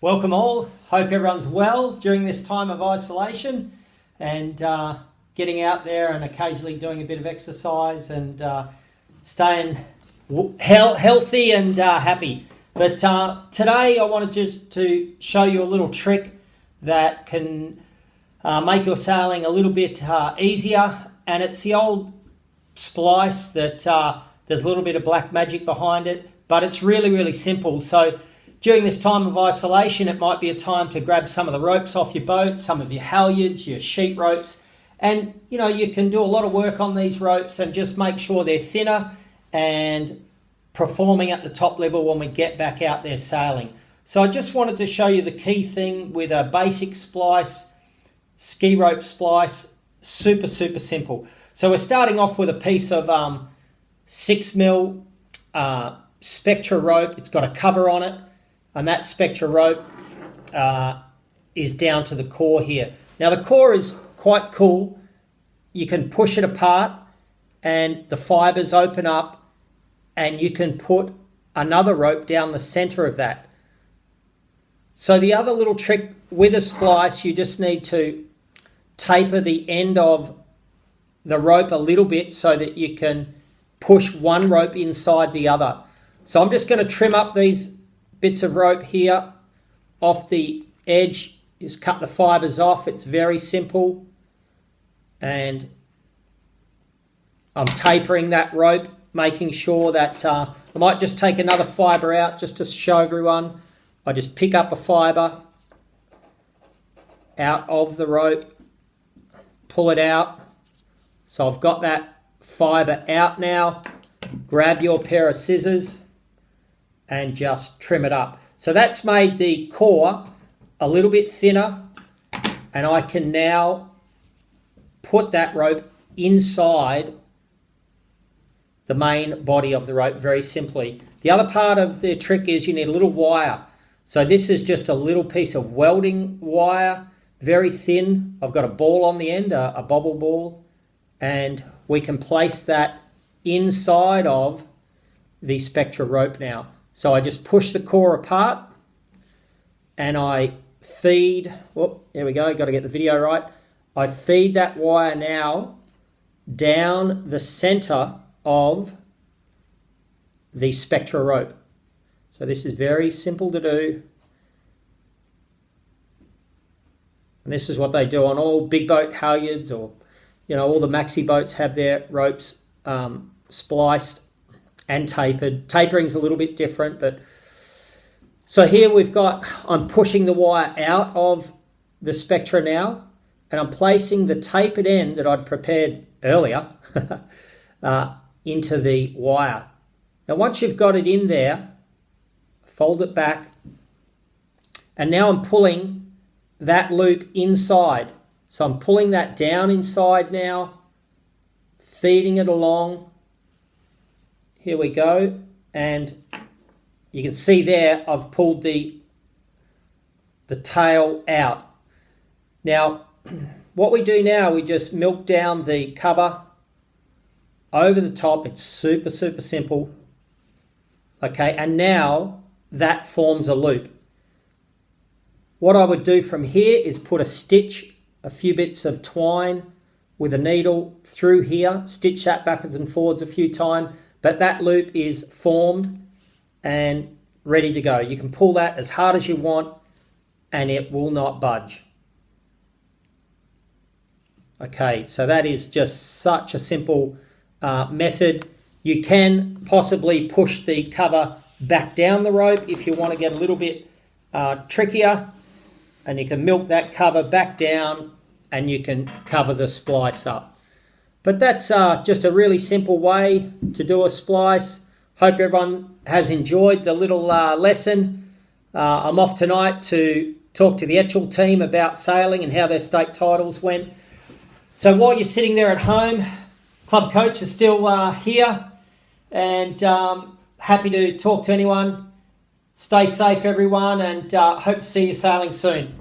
Welcome all. Hope everyone's well during this time of isolation and getting out there and occasionally doing a bit of exercise and staying healthy and happy. But today I wanted just to show you a little trick that can make your sailing a little bit easier, and it's the old splice that there's a little bit of black magic behind it, but it's really simple. So during this time of isolation, it might be a time to grab some of the ropes off your boat, some of your halyards, your sheet ropes, and you can do a lot of work on these ropes and just make sure they're thinner and performing at the top level when we get back out there sailing. So I just wanted to show you the key thing with a basic splice, ski rope splice, super simple. So we're starting off with a piece of 6mm spectra rope. It's got a cover on it, and that spectra rope is down to the core here. Now the core is quite cool. You can push it apart and the fibers open up, and you can put another rope down the center of that. So the other little trick with a splice, you just need to taper the end of the rope a little bit so that you can push one rope inside the other. So I'm just going to trim up these bits of rope here off the edge. Just cut the fibers off. It's very simple. And I'm tapering that rope, making sure that I might just take another fiber out just to show everyone. I just pick up a fiber out of the rope, pull it out. So I've got that fiber out now. Grab your pair of scissors and just trim it up. So that's made the core a little bit thinner, and I can now put that rope inside the main body of the rope very simply. The other part of the trick is you need a little wire. So this is just a little piece of welding wire, very thin. I've got a ball on the end, a bobble ball, and we can place that inside of the spectra rope now. So I just push the core apart and I feed, there we go, got to get the video right. I feed that wire now down the center of the spectra rope. So this is very simple to do. And this is what they do on all big boat halyards, or all the maxi boats have their ropes spliced and tapered. Tapering's a little bit different, but so here I'm pushing the wire out of the spectra now, and I'm placing the tapered end that I'd prepared earlier into the wire. Now once you've got it in there, fold it back, and now I'm pulling that loop inside. So I'm pulling that down inside now, feeding it along. Here we go, and you can see there I've pulled the tail out. Now what we do now, we just milk down the cover over the top. It's super simple. Okay, and now that forms a loop. What I would do from here is put a few bits of twine with a needle through here, stitch that backwards and forwards a few times, but that loop is formed and ready to go. You can pull that as hard as you want and it will not budge. Okay, so that is just such a simple method. You can possibly push the cover back down the rope if you want to get a little bit trickier, and you can milk that cover back down and you can cover the splice up. But that's just a really simple way to do a splice. Hope everyone has enjoyed the little lesson. I'm off tonight to talk to the Etchell team about sailing and how their state titles went. So while you're sitting there at home, club coach is still here and happy to talk to anyone. Stay safe, everyone, and hope to see you sailing soon.